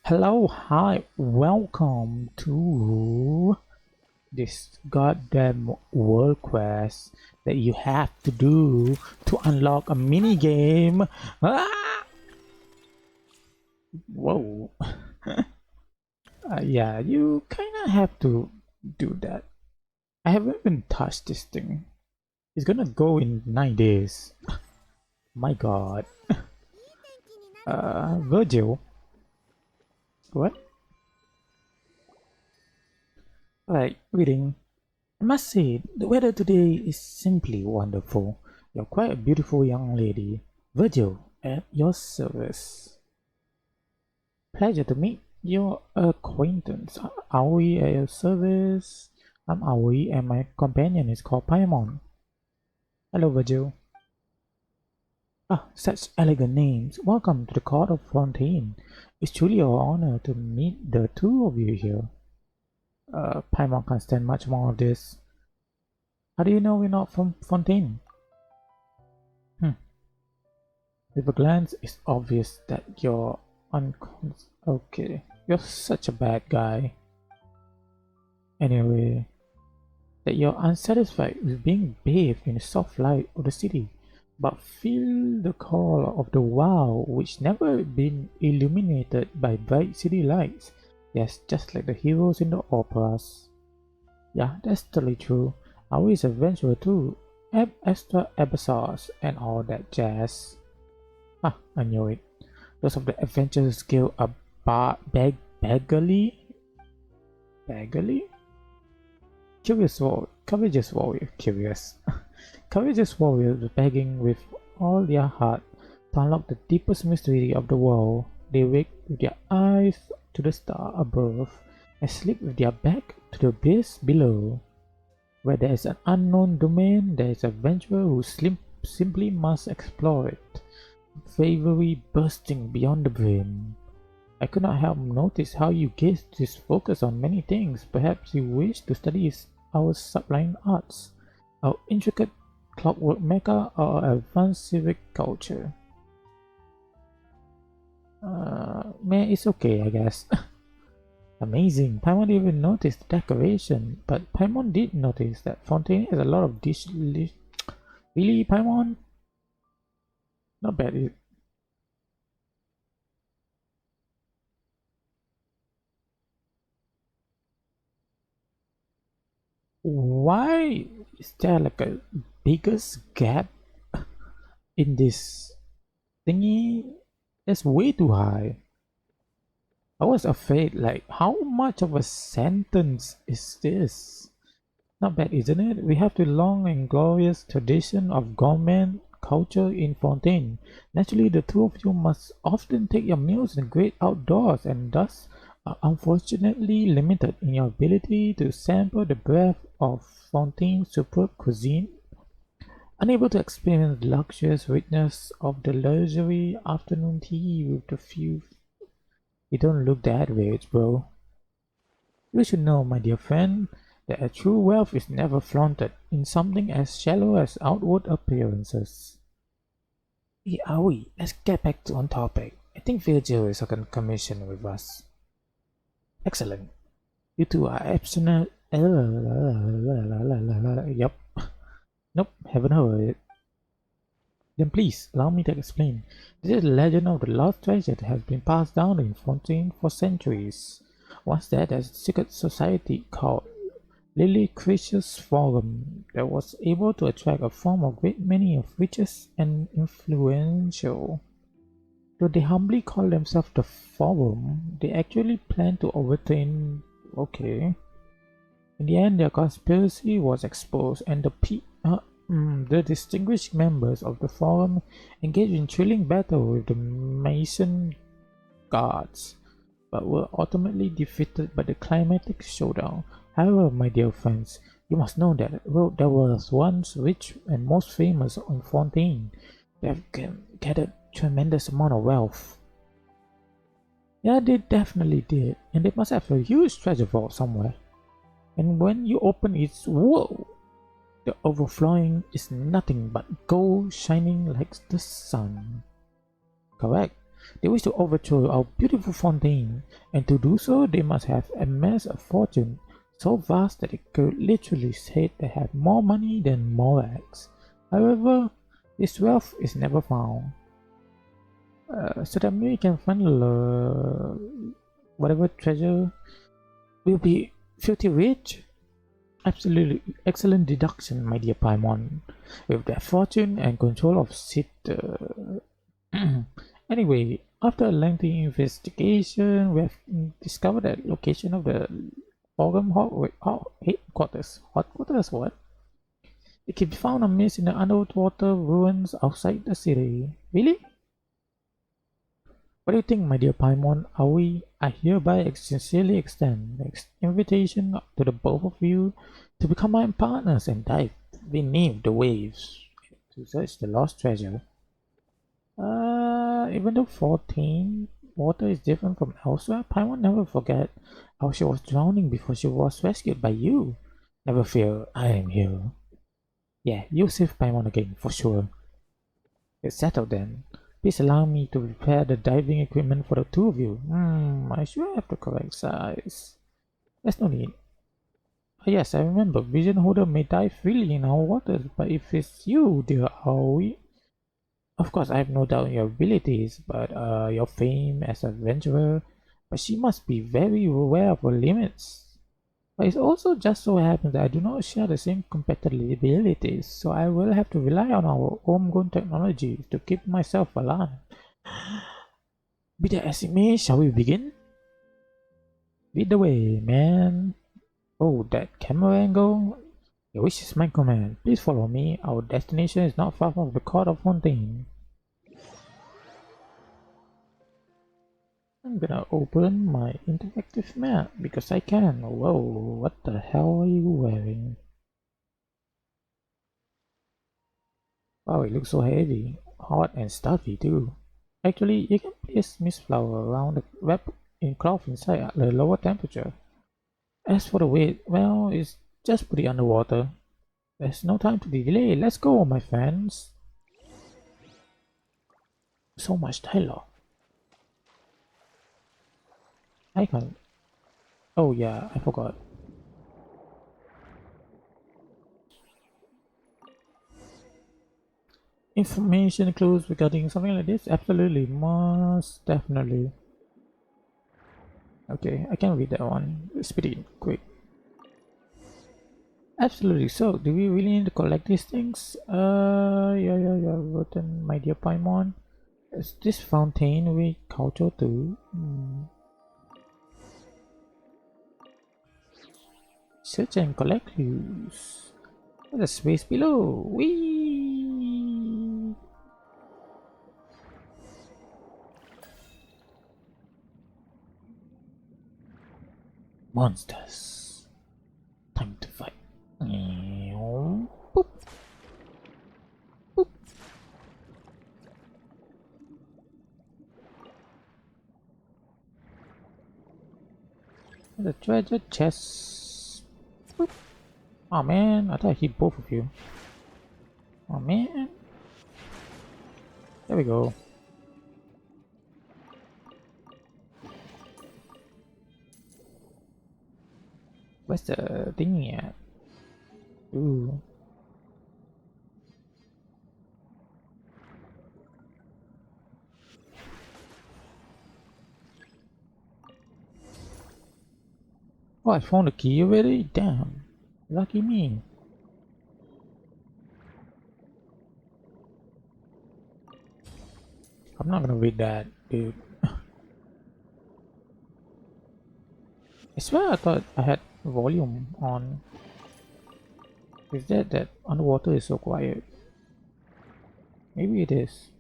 Hello, hi, welcome to this goddamn world quest that you have to do to unlock a mini game. Ah! Whoa. Yeah, you kinda have to do that. I haven't even touched this thing. It's gonna go in 9 days. My god. Virgil. What? Right, reading. I must say, the weather today is simply wonderful. You're quite a beautiful young lady. Virgil, at your service. Pleasure to meet your acquaintance. Aoi at your service. I'm Aoi and my companion is called Paimon. Hello, Virgil. Ah, such elegant names. Welcome to the court of Fontaine. It's truly an honor to meet the two of you here. Paimon can't stand much more of this. How do you know we're not from Fontaine? With a glance, it's obvious that you're okay. You're such a bad guy. Anyway, that you're unsatisfied with being bathed in the soft light of the city, but feel the call of the wow which never been illuminated by bright city lights. Yes, just like the heroes in the operas. Yeah, that's totally true. I was an adventurer too. Extra abyssals and all that jazz. Ah, I knew it. Those of the adventurers guild are beggarly? Beggarly? Courageous warrior, curious. Courageous warriors begging with all their heart to unlock the deepest mystery of the world. They wake with their eyes to the star above and sleep with their back to the abyss below. Where there is an unknown domain, there is an adventurer who simply must explore it. Bravery bursting beyond the brim. I could not help notice how you gazed this focus on many things. Perhaps you wish to study our sublime arts, our intricate clockwork mecha, or our advanced civic culture. Man, it's okay, I guess. Amazing. Paimon didn't even notice the decoration, but Paimon did notice that Fontaine has a lot of Really, Paimon? Not bad. Why is there like a biggest gap in this thingy? That's way too high. I was afraid, like, how much of a sentence is this? Not bad, isn't it? We have the long and glorious tradition of gourmet culture in Fontaine. Naturally, the two of you must often take your meals in the great outdoors and thus are unfortunately limited in your ability to sample the breadth of Fontaine's superb cuisine. Unable to experience the luxurious richness of the leisurely afternoon tea with the few. You don't look that rich, bro. You should know, my dear friend, that a true wealth is never flaunted in something as shallow as outward appearances. Hey, Aoi, let's get back to on topic. I think Virgil is on commission with us. Excellent. You two are absolute. Yup. Nope, haven't heard it. Then please, allow me to explain. This is the legend of the lost treasure that has been passed down in Fontaine for centuries. Once there was a secret society called Lily Crucius Forum that was able to attract a form of great many of riches and influential. Though they humbly call themselves the Forum, they actually plan to overturn. Okay. In the end, their conspiracy was exposed, and the distinguished members of the Forum engaged in thrilling battle with the Mason Guards, but were ultimately defeated by the climatic showdown. However, my dear friends, you must know that there was once rich and most famous in Fontaine. They have gathered tremendous amount of wealth. Yeah, they definitely did, and they must have a huge treasure vault somewhere. And when you open it, whoa! The overflowing is nothing but gold shining like the sun. Correct. They wish to overthrow our beautiful fontaine, and to do so they must have amassed a fortune so vast that it could literally say they have more money than Morax. However, this wealth is never found. So that we can find whatever treasure will be filthy rich. Absolutely excellent deduction, my dear Paimon. With their fortune and control of Sid. Anyway, after a lengthy investigation, we have discovered the location of the Forum headquarters. Headquarters, what? It can be found amidst in the underwater ruins outside the city. Really? What do you think, my dear Paimon? I hereby sincerely extend the invitation to the both of you to become my partners and dive beneath the waves to search the lost treasure. Even though 14, water is different from elsewhere, Paimon never forget how she was drowning before she was rescued by you. Never fear, I am here. Yeah, you'll save Paimon again, for sure. It's settled then. Please allow me to prepare the diving equipment for the two of you. I sure have the correct size. There's no need. Yes, I remember. Vision Holder may dive freely in our waters, but if it's you, dear Aoi, of course I have no doubt in your abilities, but your fame as an adventurer, but she must be very aware of her limits. But it also just so happens that I do not share the same compatibilities, so I will have to rely on our homegrown technology to keep myself alive. Be that as it may, shall we begin? Lead the way, man. Oh, that camera angle? Your wish is my command. Please follow me. Our destination is not far from the court of Fontaine. I'm gonna open my interactive map because I can. Whoa, what the hell are you wearing? Wow, it looks so heavy, hot and stuffy too. Actually, you can place Mistflower around the web in cloth inside at a lower temperature. As for the weight, well, it's just put it underwater. There's no time to delay. Let's go, my friends. So much dialogue. I can't. Oh yeah, I forgot. Information clues regarding something like this? Absolutely, most definitely. Okay, I can read that one. It's pretty quick. Absolutely. So, do we really need to collect these things? Yeah. Rotten, my dear Paimon. Is this fountain we culture too? Search and collect clues. There's a space below. Whee! Monsters. Time to fight. Boop. Boop. The treasure chest. Boop. Oh man, I thought I hit both of you. Oh man. There we go. Where's the thingy at? Ooh. Oh, I found the key already? Damn. Lucky me. I'm not gonna read that, dude. I swear I thought I had volume on. Is that underwater is so quiet? Maybe it is.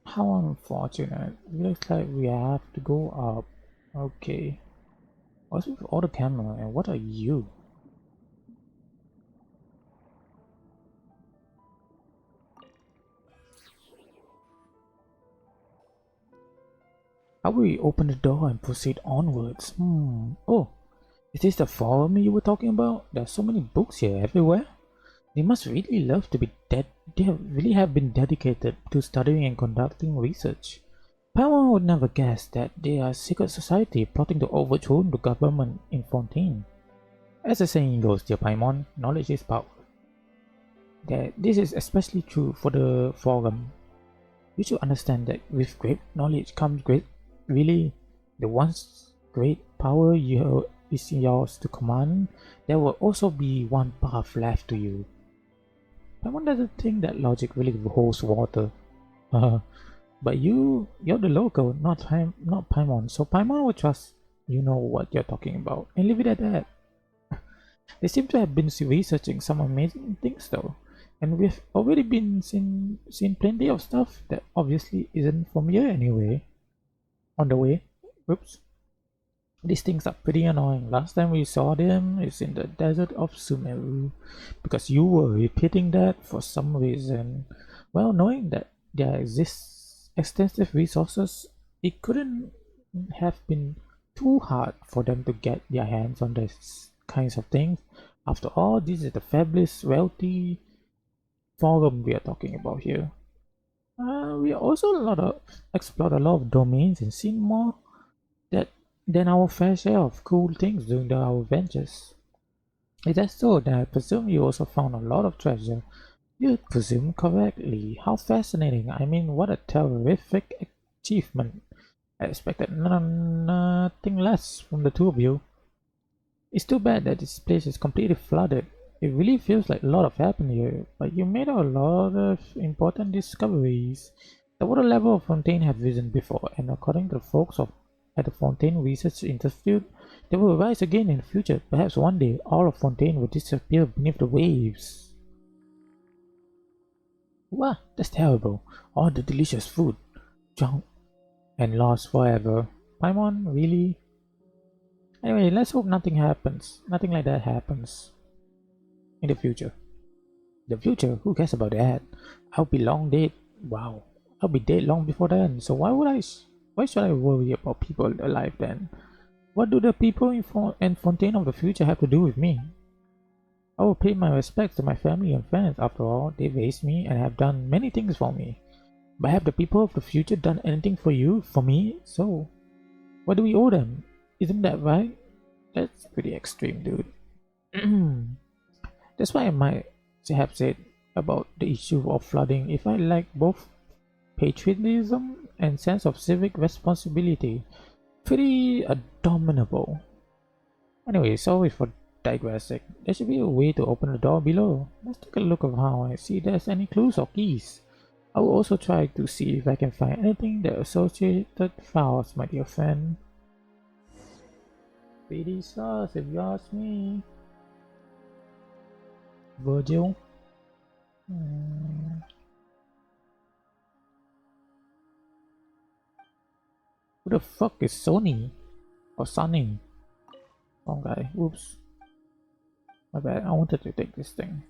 How unfortunate. Looks like we have to go up. Okay. What's with all the camera and what are you? How will we open the door and proceed onwards? Oh, is this the forum you were talking about? There's so many books here everywhere. They must really love to be dead. They really have been dedicated to studying and conducting research. Paimon would never guess that they are a secret society plotting to overthrow the government in Fontaine. As the saying goes, dear Paimon, knowledge is power. This is especially true for the Forum. You should understand that with great knowledge comes great, really, the once great power is yours to command, there will also be one path left to you. Paimon doesn't think that logic really holds water. But you're the local, not Paimon, so Paimon will trust you know what you're talking about, and leave it at that. They seem to have been researching some amazing things though, and we've already been seen plenty of stuff that obviously isn't from here anyway. On the way, oops, these things are pretty annoying. Last time we saw them is in the desert of Sumeru, because you were repeating that for some reason. Well, knowing that there exists extensive resources, it couldn't have been too hard for them to get their hands on these kinds of things. After all, this is the fabulous, wealthy forum we are talking about here. We also explored a lot of domains and seen more that than our fair share of cool things during our adventures. If that's so, then I presume you also found a lot of treasure. You presume correctly. How fascinating. I mean, what a terrific achievement. I expected nothing less from the two of you. It's too bad that this place is completely flooded. It really feels like a lot have happened here, but you made a lot of important discoveries. The water level of Fontaine had risen before, and according to the folks at the Fontaine Research Institute, they will rise again in the future. Perhaps one day, all of Fontaine will disappear beneath the waves. Wow, that's terrible. All the delicious food, junk, and lost forever. Paimon, really? Anyway, let's hope nothing like that happens in the future. The future? Who cares about that? I'll be long dead. Wow, I'll be dead long before then. So why should I worry about people alive then? What do the people in Fontaine of the future have to do with me? I will pay my respects to my family and friends. After all, they raised me and have done many things for me. But have the people of the future done anything for you, for me? So, what do we owe them? Isn't that right? That's pretty extreme, dude. That's why I might have said about the issue of flooding. If I like both patriotism and sense of civic responsibility, pretty abominable. Anyway, sorry for digressing. There should be a way to open the door below. Let's take a look of how I see there's any clues or keys. I will also try to see if I can find anything that associated files, my dear friend. Pretty sus if you ask me. Virgil? Who the fuck is Sony? Or Sunny? Wrong guy. Whoops. My bad. I wanted to take this thing.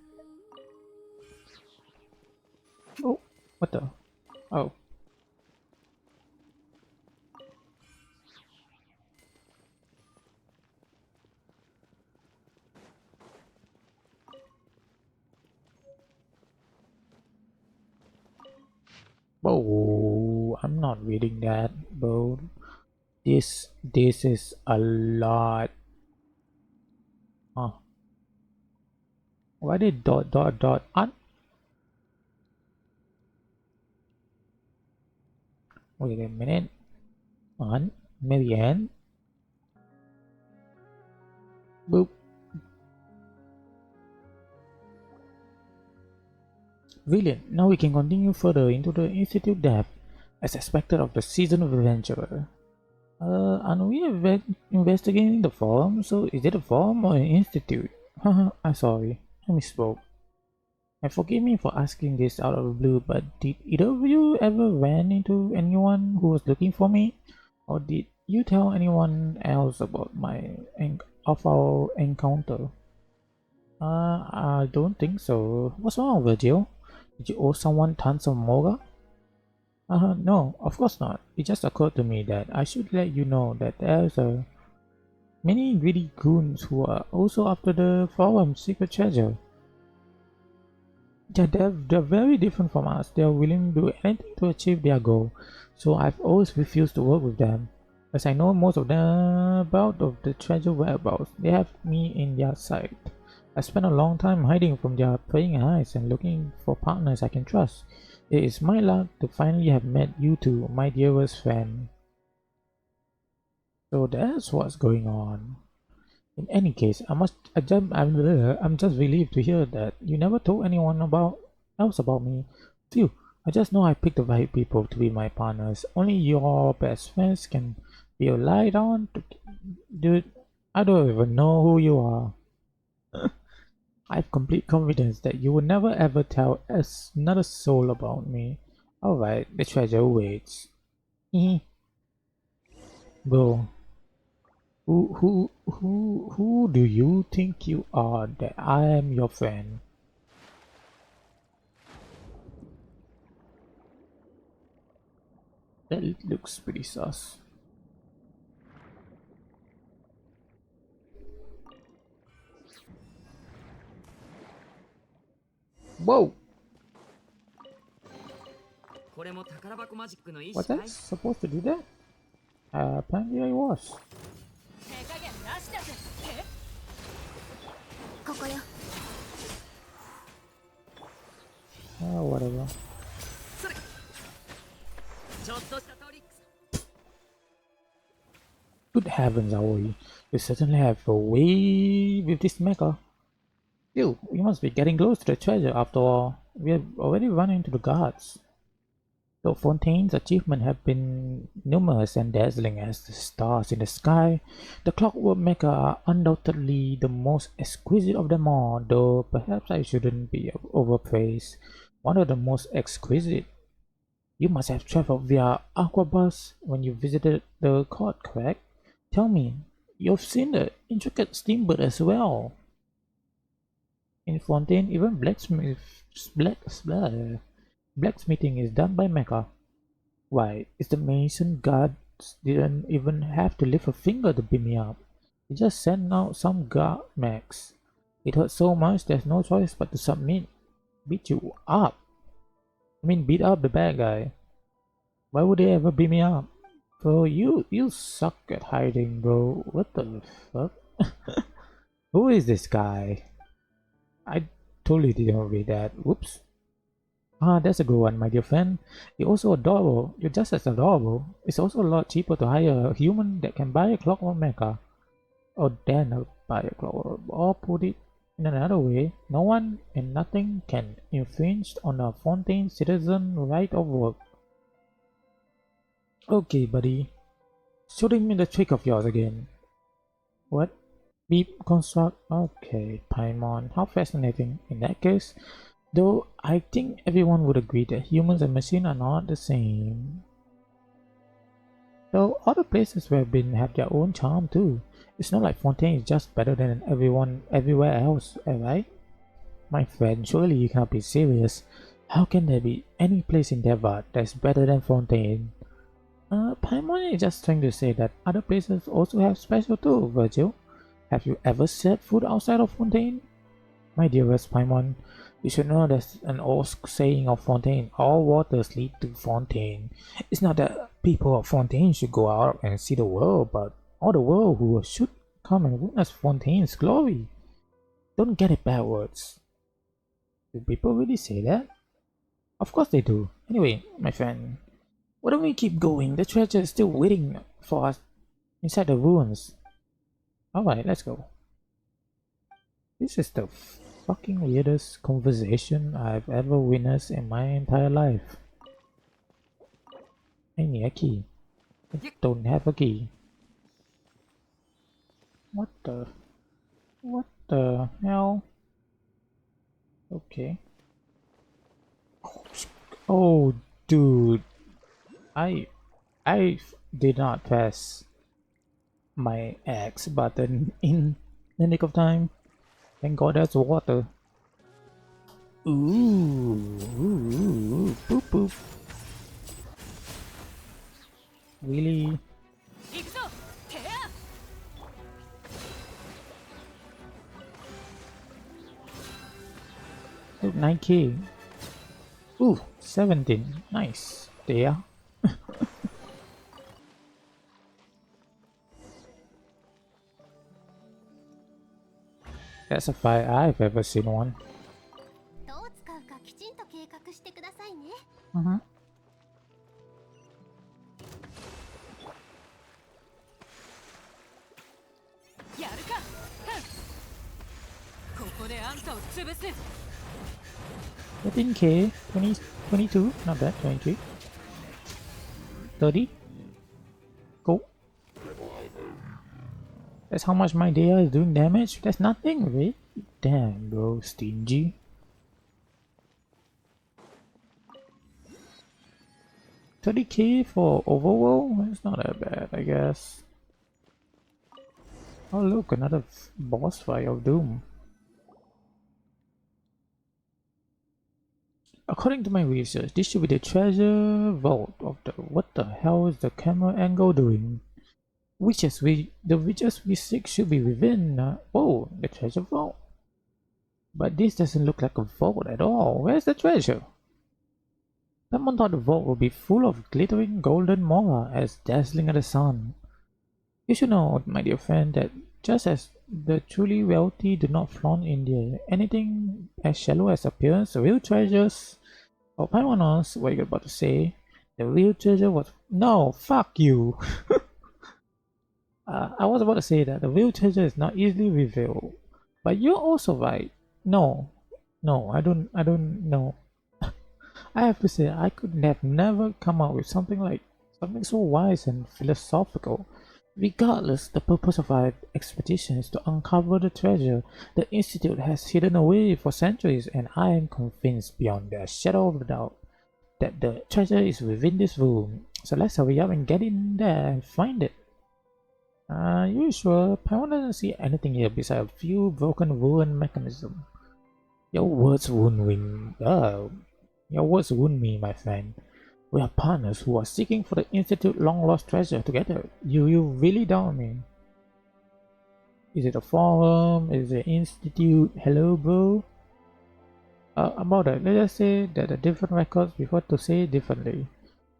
Oh, what the? Oh. Whoa, I'm not reading that, bro. This is a lot. Huh. Why did dot un? Wait a minute. On Marianne? Boop. Brilliant. Now we can continue further into the Institute depth, as expected of the season of adventurer. Aren't we investigating the forum? So is it a forum or an institute? Haha, I'm sorry. I misspoke. And forgive me for asking this out of the blue, but did either of you ever run into anyone who was looking for me? Or did you tell anyone else about our encounter? I don't think so. What's wrong, Virgil? Did you owe someone tons of moga? No, of course not. It just occurred to me that I should let you know that there's many greedy goons who are also after the forum's secret treasure. Yeah, they're very different from us. They're willing to do anything to achieve their goal. So I've always refused to work with them. As I know most of them about of the treasure whereabouts, they have me in their sight. I spent a long time hiding from their prying eyes and looking for partners I can trust. It is my luck to finally have met you two, my dearest friend. So that's what's going on. In any case, I'm just relieved to hear that you never told anyone else about me. Phew, I just know I picked the right people to be my partners. Only your best friends can be relied on to. Dude, I don't even know who you are. I have complete confidence that you will never ever tell us another soul about me. Alright, the treasure waits. Bro, who do you think you are that I am your friend? That looks pretty sus. Whoa! Was I supposed to do that? Apparently I was. Whatever. Good heavens, Aoi. You certainly have a way with this mecha. Ew, we must be getting close to the treasure after all. We have already run into the guards. Though Fontaine's achievements have been numerous and dazzling as the stars in the sky, the clockwork mecha are undoubtedly the most exquisite of them all, though perhaps I shouldn't be overpraised. One of the most exquisite. You must have traveled via Aquabus when you visited the court, correct? Tell me, you've seen the intricate steamboat as well. In Fontaine, even blacksmithing is done by mecha. Why, it's the mason guards didn't even have to lift a finger to beat me up. They just sent out some guard max. It hurt so much there's no choice but to submit. Beat you up. I mean beat up the bad guy. Why would they ever beat me up? Bro, you suck at hiding, bro. What the fuck? Who is this guy? I totally didn't read that. Whoops. Ah, that's a good one, my dear friend. You're also adorable. You're just as adorable. It's also a lot cheaper to hire a human that can buy a clockwork mecha. Or then buy a clockwork. Or put it in another way, no one and nothing can infringe on a Fontaine citizen right of work. Okay, buddy. Shooting me the trick of yours again. What? Beep construct? Okay, Paimon. How fascinating. In that case, though I think everyone would agree that humans and machines are not the same. Though other places we have been have their own charm too. It's not like Fontaine is just better than everyone everywhere else, right? My friend, surely you cannot be serious. How can there be any place in Devat that's better than Fontaine? Paimon is just trying to say that other places also have special too, Virgil. Have you ever set foot outside of Fontaine? My dearest Paimon, you should know there's an old saying of Fontaine, all waters lead to Fontaine. It's not that people of Fontaine should go out and see the world, but all the world who should come and witness Fontaine's glory. Don't get it backwards. Do people really say that? Of course they do. Anyway, my friend, why don't we keep going? The treasure is still waiting for us inside the ruins. Alright, let's go. This is the fucking weirdest conversation I've ever witnessed in my entire life. I need a key. I don't have a key. What the? What the hell? Okay. Oh, dude. I did not press my X button in the nick of time. Thank God there's water. Ooh, boop boop. Really? 9k. Ooh, 17. Nice. There. That's a fight I've ever seen one. どう使うかきちんと計画してくださいね。Mm-hmm. やるか。ここであんたを潰す。13k, 20, 22, not bad, 23, 30, go. That's how much my Dea is doing damage? That's nothing, right? Damn, bro, stingy. 30k for overall? It's not that bad, I guess. Oh look, another boss fight of Doom. According to my research, this should be the treasure vault of the... What the hell is the camera angle doing? The witches we seek should be within... whoa, the treasure vault. But this doesn't look like a vault at all. Where's the treasure? Someone thought the vault would be full of glittering golden mora as dazzling as the sun. You should know, my dear friend, that just as the truly wealthy do not flaunt in their anything as shallow as appearance, real treasures... Oh, Paimonos, what are you about to say? The real treasure was... No, fuck you! I was about to say that the real treasure is not easily revealed. But you're also right. No. No, I don't know. I have to say, I could have never come up with something so wise and philosophical. Regardless, the purpose of our expedition is to uncover the treasure the Institute has hidden away for centuries, and I am convinced beyond a shadow of a doubt that the treasure is within this room. So let's hurry up and get in there and find it. You sure? Paimon doesn't see anything here besides a few broken ruined mechanisms. Your words wound me, my friend. We are partners who are seeking for the Institute long-lost treasure together. You really doubt me. Is it a forum? Is it an institute? Hello, bro? About that, let's just say that the different records prefer to say it differently.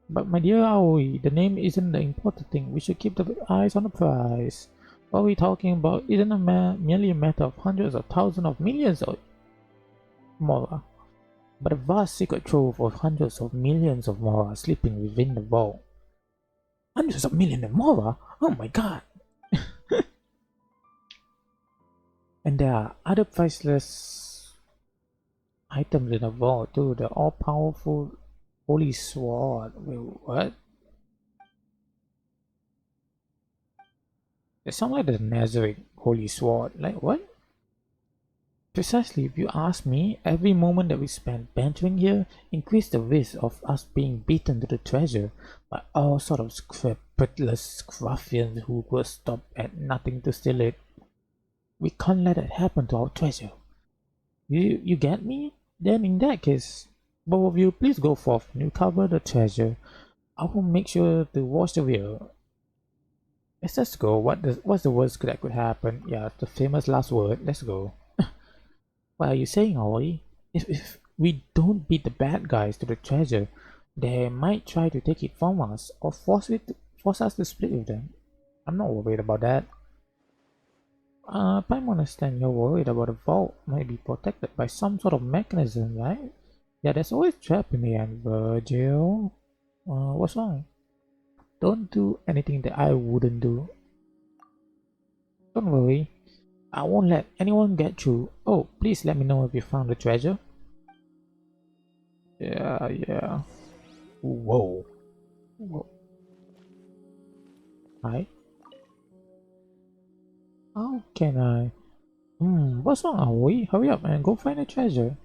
But my dear Aoi, the name isn't the important thing. We should keep the eyes on the prize. What we're talking about isn't merely a matter of hundreds of thousands of millions of mora, but a vast secret trove of hundreds of millions of mora sleeping within the vault. Hundreds of millions of mora? Oh my god! And there are other priceless items in the vault too. The all-powerful holy sword. Wait, what? It sounds like the Nazareth holy sword. Like what? Precisely, if you ask me, every moment that we spend bantering here increases the risk of us being beaten to the treasure by all sort of scrupulously ruffians who will stop at nothing to steal it. We can't let it happen to our treasure. You get me? Then in that case, both of you please go forth and recover the treasure. I will make sure to watch the rear. Let's just go. What's the worst that could happen? Yeah, the famous last word. Let's go. What are you saying, Ollie? If we don't beat the bad guys to the treasure, they might try to take it from us or force us to split with them. I'm not worried about that. I understand you're worried about the vault might be protected by some sort of mechanism, right? Yeah, there's always trap in the end, Virgil. What's wrong? Don't do anything that I wouldn't do. Don't worry, I won't let anyone get through. Oh, please let me know if you found the treasure. Yeah. Whoa. Whoa. Hi. How can I? What's wrong, Aoi? Hurry up and go find the treasure.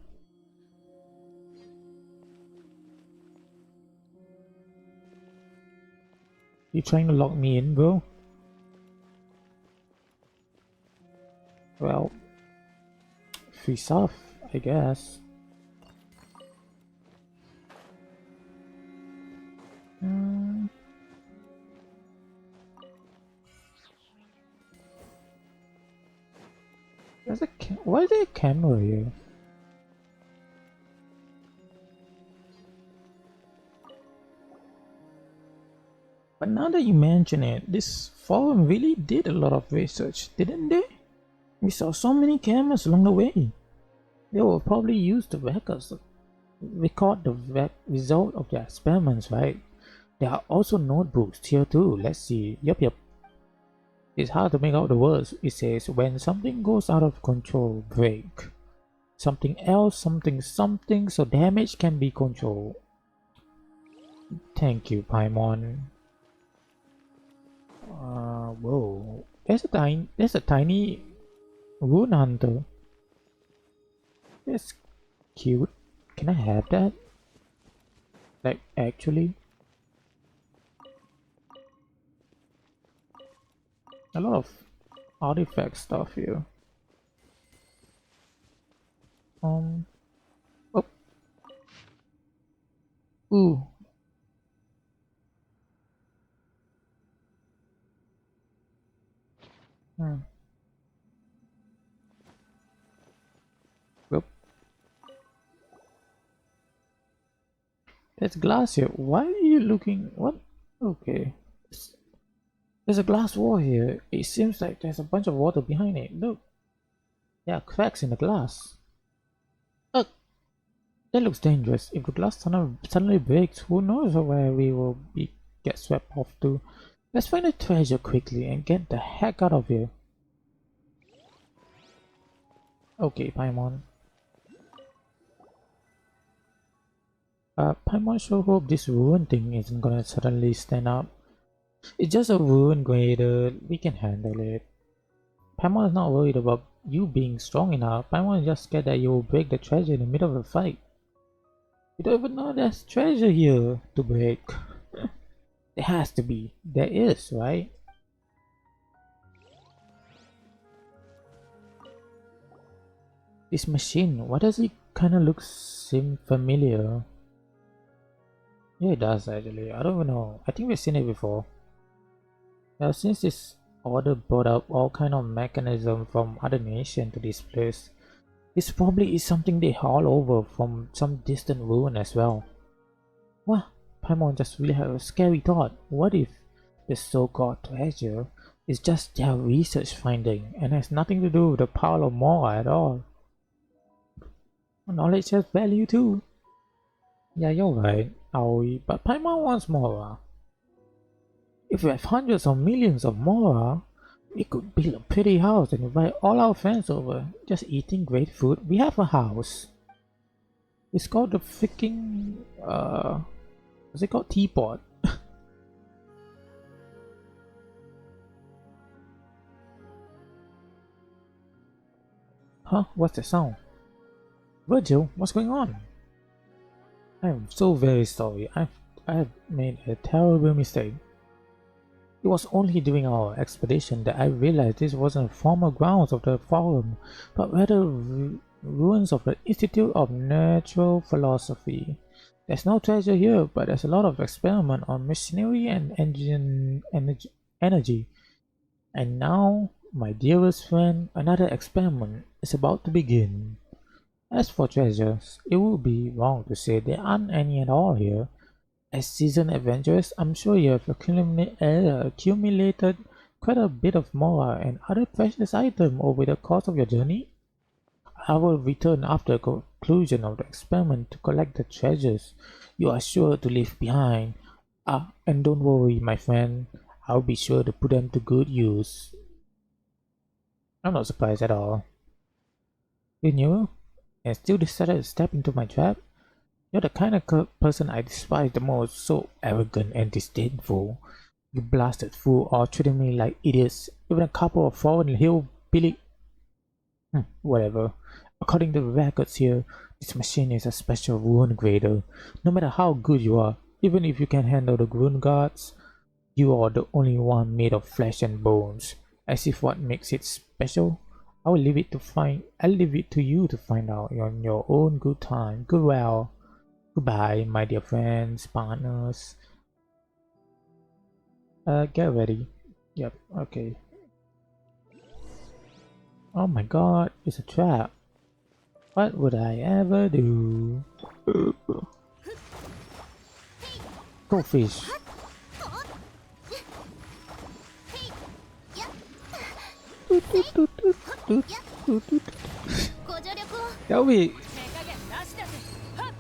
You trying to lock me in, bro? Well, free stuff, I guess. Why is there a camera here? But now that you mention it, this forum really did a lot of research, didn't they? We saw so many cameras along the way. They will probably use the records to record the result of their experiments, right? There are also notebooks here too. Let's see. Yep. It's hard to make out the words. It says, when something goes out of control, break. Something else, something, so damage can be controlled. Thank you, Paimon. Whoa. There's a tiny rune hunter. That's cute. Can I have that? Like, actually? A lot of artifact stuff here. Oh. Ooh. Hmm. Yep. There's glass here. Why are you looking? What? Okay. There's a glass wall here. It seems like there's a bunch of water behind it. Look. There are cracks in the glass. Ugh. That looks dangerous. If the glass suddenly breaks, who knows where we will get swept off to. Let's find the treasure quickly and get the heck out of here. Okay, Paimon. Paimon sure hope this ruin thing isn't gonna suddenly stand up. It's just a ruin grader. We can handle it. Paimon is not worried about you being strong enough. Paimon is just scared that you will break the treasure in the middle of the fight. You don't even know there's treasure here to break. There has to be. There is, right? This machine, why does it kinda seem familiar? Yeah, it does actually. I don't even know. I think we've seen it before. Now, since this order brought up all kind of mechanism from other nation to this place, this probably is something they haul over from some distant ruin as well. What? Paimon just really had a scary thought. What if the so-called treasure is just their research finding and has nothing to do with the power of Mora at all? Knowledge has value too. Yeah, you're right, Aoi, but Paimon wants Mora. If we have hundreds or millions of Mora, we could build a pretty house and invite all our friends over, just eating great food. We have a house. It's called the freaking, what's it called? Teapot. Huh? What's the sound? Virgil, what's going on? I am so very sorry. I have made a terrible mistake. It was only during our expedition that I realized this wasn't former grounds of the forum, but rather ruins of the Institute of Natural Philosophy. There's no treasure here, but there's a lot of experiment on machinery and energy. And now, my dearest friend, another experiment is about to begin. As for treasures, it would be wrong to say there aren't any at all here. As seasoned adventurers, I'm sure you have accumulated quite a bit of Mora and other precious items over the course of your journey. I will return after the conclusion of the experiment to collect the treasures you are sure to leave behind. And don't worry, my friend, I'll be sure to put them to good use. I'm not surprised at all. You knew, and still decided to step into my trap? You're the kind of person I despise the most, so arrogant and disdainful. You blasted fool all treating me like idiots, even a couple of foreign hillbilly. Whatever. According to the records here, this machine is a special rune grader. No matter how good you are, even if you can handle the rune gods, you are the only one made of flesh and bones. As if what makes it special? I'll leave it to you to find out on your own good time. Goodbye, my dear friends, partners. Get ready. Yep, okay. Oh my god, it's a trap. What would I ever do? Go fish. ご助力を。 That'll be 手加減なしだぜ。はっ。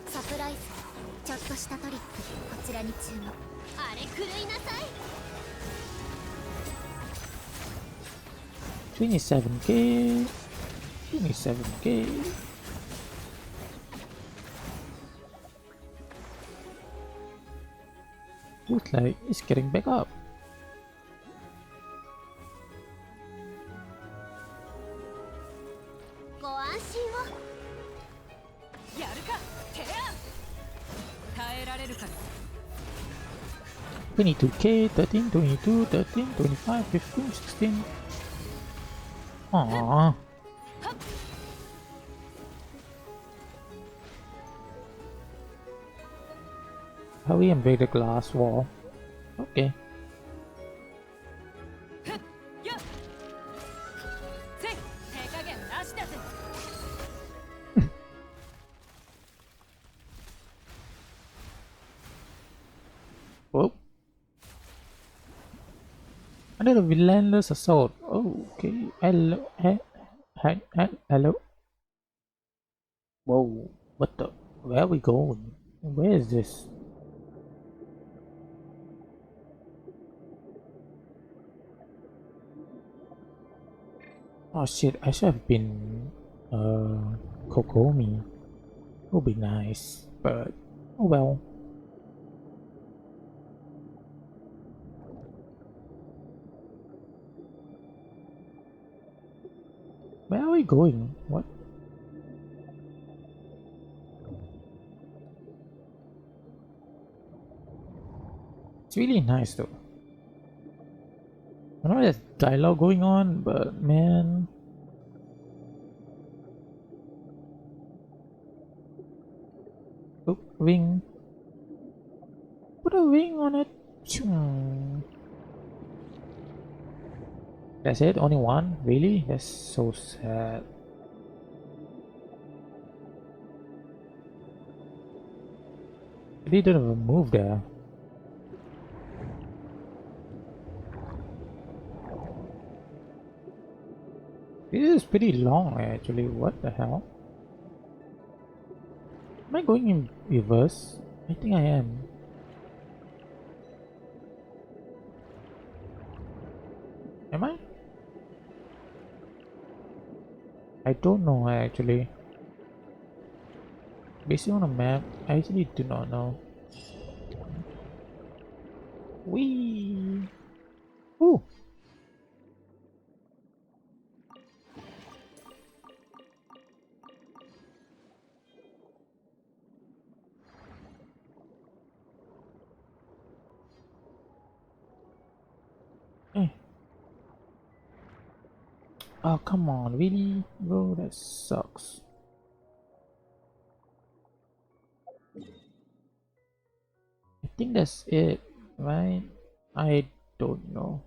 サプライズ、ちょっとしたトリック、こちらに注目。あれ狂いなさい。 27k. 27k. Looks like it's getting back up. ご安心を。やるかテア。耐えられるか。 22k, 13, 22, 13, 25, 15, 16. Aww. How we invade the glass wall? Okay. やっ。せい。手加減なしだぜ。 Oh. Under a villainous assault. Oh, okay. Hello. Hello. Whoa. What the? Where are we going? Where is this? Oh shit, I should have been Kokomi. Would be nice, but oh well. Where are we going? What? It's really nice though. I know there's dialogue going on, but man. Oh, wing. Put a wing on it. That's it? Only one? Really? That's so sad. They didn't even move there. This is pretty long actually. What the hell? Am I going in reverse? I think I am. Am I? I don't know actually. Based on a map, I actually do not know. Wee. Ooh. Eh. Oh come on, really? Bro, that sucks. I think that's it, right? I don't know.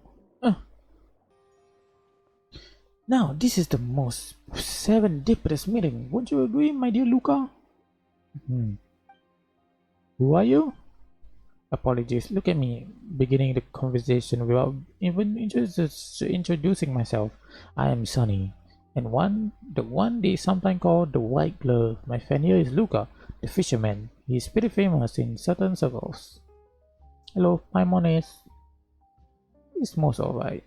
Now, this is the most serendipitous meeting. Won't you agree, my dear Luca? Hmm. Who are you? Apologies. Look at me, beginning the conversation without even introducing myself. I am Sunny, and the one they sometimes call the White Glove. My friend here is Luca, the fisherman. He is pretty famous in certain circles. Hello, my money is most alright.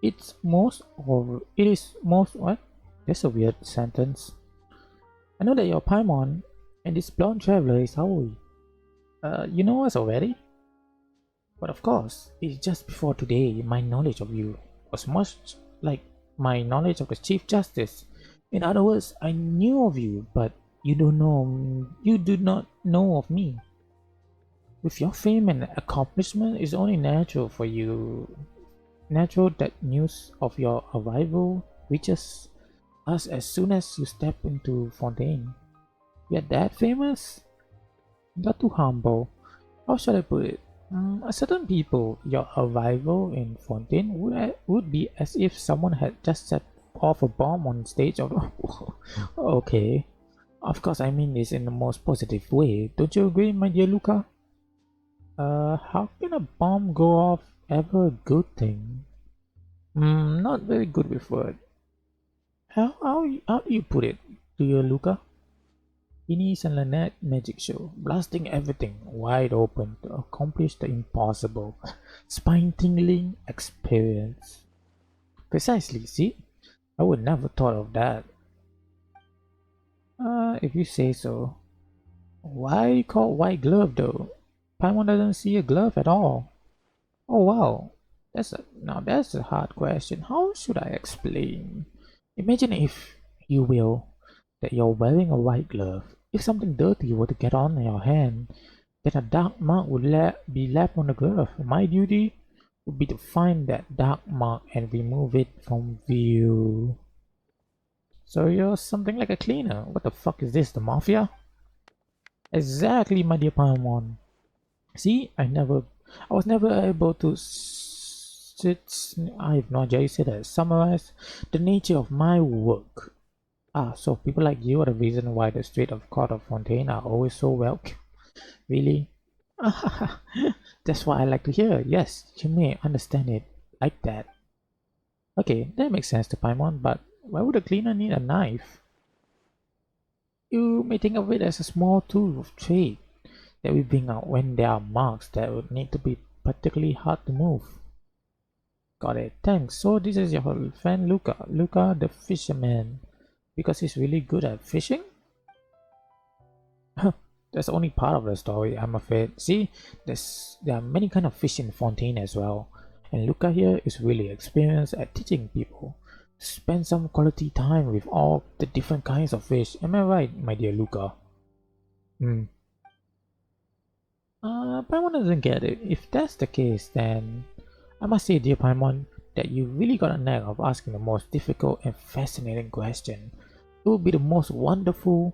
It is most what? That's a weird sentence. I know that you're Paimon, and this blonde traveler is Aoi. You know us already? But of course, it's just before today my knowledge of you was much like my knowledge of the Chief Justice. In other words, I knew of you, but you do not know of me. With your fame and accomplishment, it's only natural that news of your arrival reaches us as soon as you step into Fontaine. You're that famous? Not too humble. How should I put it? Certain people, your arrival in Fontaine would be as if someone had just set off a bomb on stage. Okay. Of course, I mean this in the most positive way. Don't you agree, my dear Luca? How can a bomb go off ever a good thing? Not very good with word. How do you put it? Do you, Luca? Ines and Lynette magic show, blasting everything wide open to accomplish the impossible. Spine-tingling experience. Precisely, see? I would never thought of that. If you say so. Why call white glove though? Paimon doesn't see a glove at all. Oh wow. That's a hard question. How should I explain? Imagine if you will that you're wearing a white glove. If something dirty were to get on your hand, then a dark mark would be left on the glove. My duty would be to find that dark mark and remove it from view. So you're something like a cleaner. What the fuck is this, the mafia? Exactly, my dear Paimon. See, I was never able to I have no idea you said that. Summarize the nature of my work. So people like you are the reason why the street of Court of Fontaine are always so welcome. Really? That's what I like to hear. Yes, you may understand it like that. Okay, that makes sense to Paimon, but why would a cleaner need a knife? You may think of it as a small tool of trade that we bring out when there are marks that would need to be particularly hard to move. Got it. Thanks. So this is your friend Luca. Luca the fisherman. Because he's really good at fishing? That's only part of the story, I'm afraid. See, there are many kind of fish in Fontaine as well. And Luca here is really experienced at teaching people. Spend some quality time with all the different kinds of fish. Am I right, my dear Luca? Paimon doesn't get it. If that's the case, then I must say, dear Paimon, that you really got a knack of asking the most difficult and fascinating question. It would be the most wonderful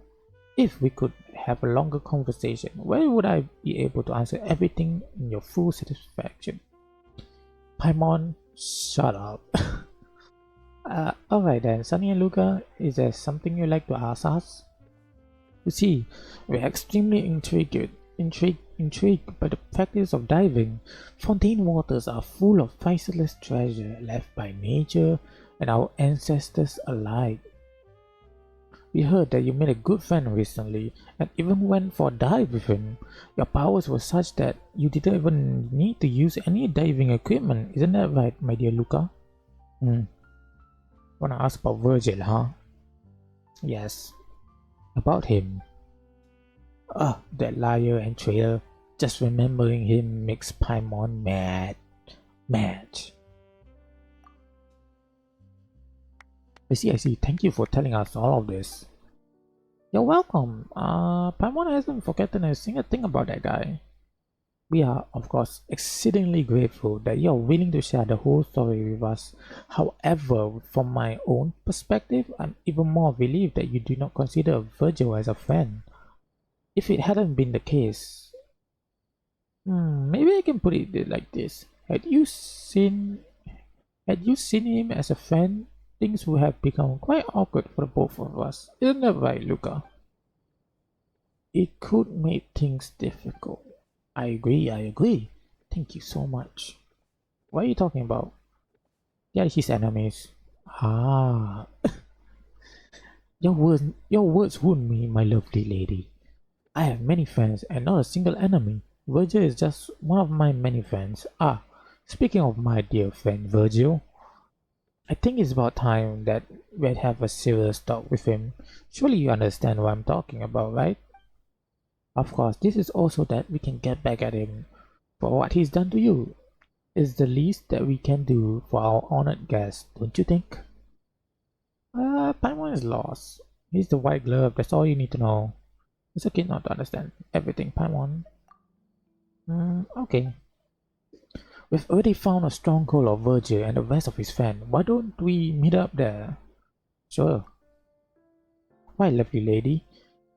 if we could have a longer conversation. Where would I be able to answer everything in your full satisfaction? Paimon, shut up. Alright then, Sunny and Luca, is there something you'd like to ask us? You see, we're extremely intrigued by the practice of diving. Fontaine waters are full of priceless treasure left by nature and our ancestors alike. We heard that you made a good friend recently and even went for a dive with him. Your powers were such that you didn't even need to use any diving equipment. Isn't that right, my dear Luca? Wanna ask about Virgil, huh? Yes, about him. That liar and traitor. Just remembering him makes Paimon mad. Mad. I see. Thank you for telling us all of this. You're welcome. Paimon hasn't forgotten a single thing about that guy. We are, of course, exceedingly grateful that you're willing to share the whole story with us. However, from my own perspective, I'm even more relieved that you do not consider Virgil as a friend. If it hadn't been the case, maybe I can put it like this. Had you seen him as a friend, things would have become quite awkward for the both of us. Isn't that right, Luca? It could make things difficult. I agree. Thank you so much. What are you talking about? Yeah, his enemies. Ah, your words wound me, my lovely lady. I have many friends and not a single enemy. Virgil is just one of my many friends. Speaking of my dear friend Virgil, I think it's about time that we'd have a serious talk with him. Surely you understand what I'm talking about, right? Of course, this is also that we can get back at him for what he's done to you. It's the least that we can do for our honored guest, don't you think? Paimon is lost. He's the white glove, that's all you need to know. It's okay not to understand everything, Paimon. Okay. We've already found a stronghold of Virgil and the rest of his friend. Why don't we meet up there? Sure. Why, lovely lady?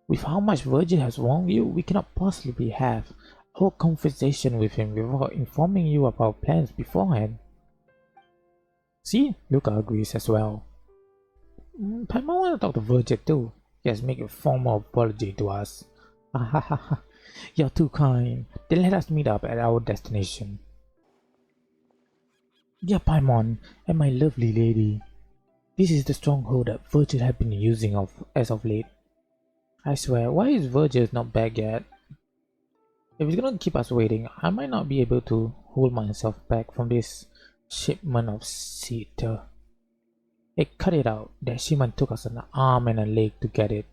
With how much Virgil has wronged you, we cannot possibly have a conversation with him without informing you of our plans beforehand. See, Luca agrees as well. Paimon wants to talk to Virgil too. He has made a formal apology to us. You're too kind. Then let us meet up at our destination. Yeah, Paimon, and my lovely lady. This is the stronghold that Virgil had been using as of late. I swear, why is Virgil not back yet? If he's gonna keep us waiting, I might not be able to hold myself back from this shipment of cedar. Hey, cut it out. That shipment took us an arm and a leg to get it.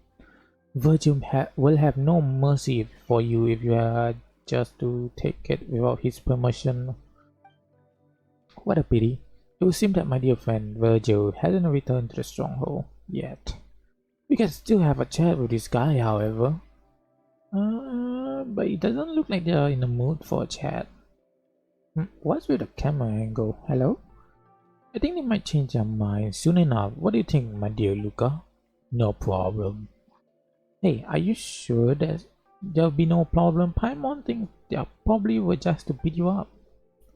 Virgil will have no mercy for you if you are just to take it without his permission. What a pity. It would seem that my dear friend Virgil hasn't returned to the stronghold yet. We can still have a chat with this guy, however. But it doesn't look like they're in the mood for a chat. What's with the camera angle? Hello? I think they might change their mind soon enough. What do you think, my dear Luca? No problem. Hey, are you sure that there'll be no problem? Paimon thinks they probably were just to beat you up.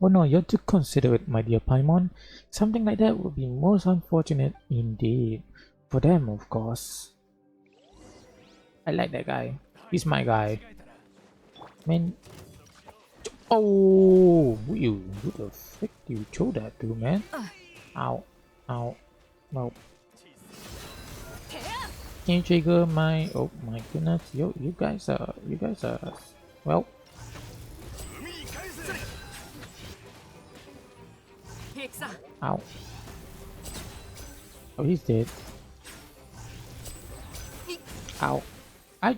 Oh no, you're too considerate, my dear Paimon. Something like that would be most unfortunate indeed. For them, of course. I like that guy. He's my guy. Man. Oh, who the frick you throw that to, man? Ow. Ow. No. Can you trigger my... Oh my goodness. Yo, you guys are... Well. Ow. Oh, he's dead. Ow. I...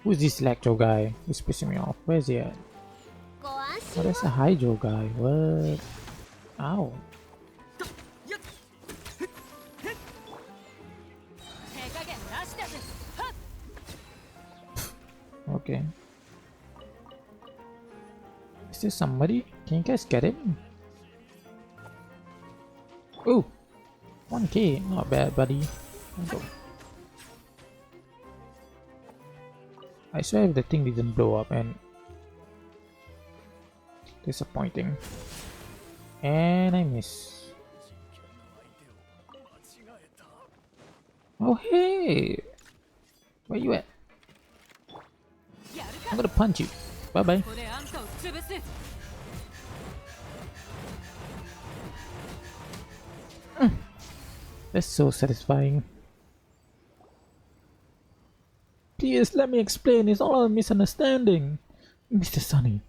Who's this Electro guy? He's pissing me off. Where's he at? Oh, that's a Hydro guy. What? Ow. Okay. Is there somebody? Can you guys get him? Oh! 1k. Not bad, buddy. Go. I swear if the thing didn't blow up and... Disappointing. And I miss. Oh hey! Where you at? I'm gonna punch you. Bye bye. That's so satisfying. Please let me explain. It's all a misunderstanding. Mr. Sunny,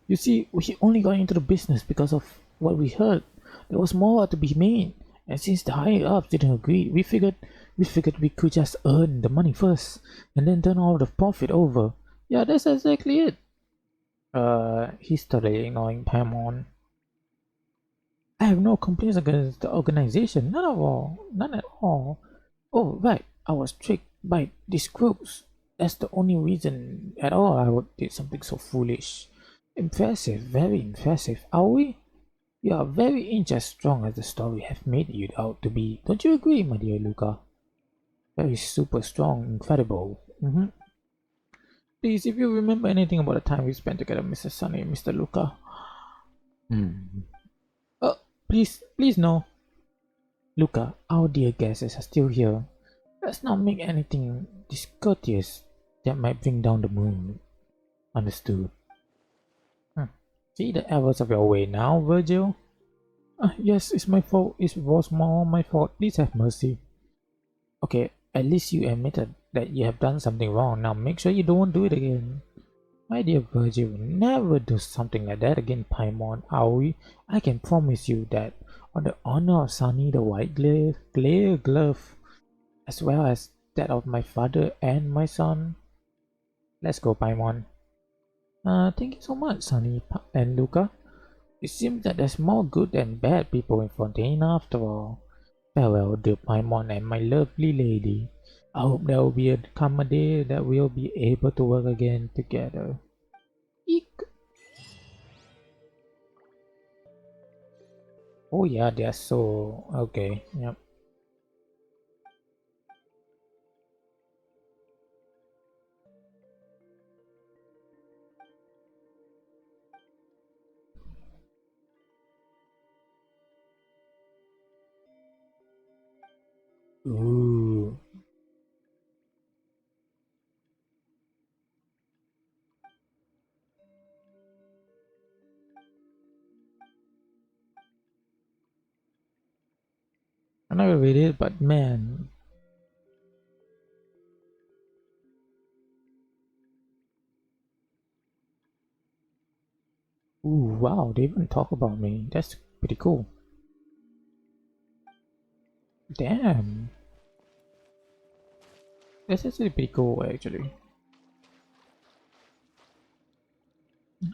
you see, we only got into the business because of what we heard. There was more to be made, and since the higher ups didn't agree, we figured we could just earn the money first, and then turn all the profit over. Yeah, that's exactly it. He's totally ignoring Paimon. I have no complaints against the organization, none at all. Oh, right, I was tricked by these groups. That's the only reason at all I would did something so foolish. Impressive, very impressive, are we? You are very inch as strong as the story have made you out to be. Don't you agree, my dear Luca? Very super strong, incredible. Please, if you remember anything about the time we spent together, Mr. Sunny and Mr. Luca. Please no. Luca, our dear guests are still here. Let's not make anything discourteous that might bring down the mood. Understood. See the errors of your way now, Virgil? Yes, it's my fault. It was more my fault. Please have mercy. Okay, at least you admitted that you have done something wrong. Now make sure you don't do it again. My dear Virgil, never do something like that again, Paimon, Aoi. I can promise you that on the honor of Sunny the White Glove, as well as that of my father and my son. Let's go, Paimon. Thank you so much, Sunny and Luca. It seems that there's more good than bad people in Fontaine after all. Farewell, dear Paimon and my lovely lady. I hope there will come a day that we'll be able to work again together. Eek. Oh yeah, they're so... okay, yep. Ooh. never read it, but man. Ooh, wow, they even talk about me. That's pretty cool. Damn. This is actually pretty cool, actually.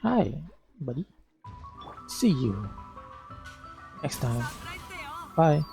Hi, buddy. See you next time. Bye.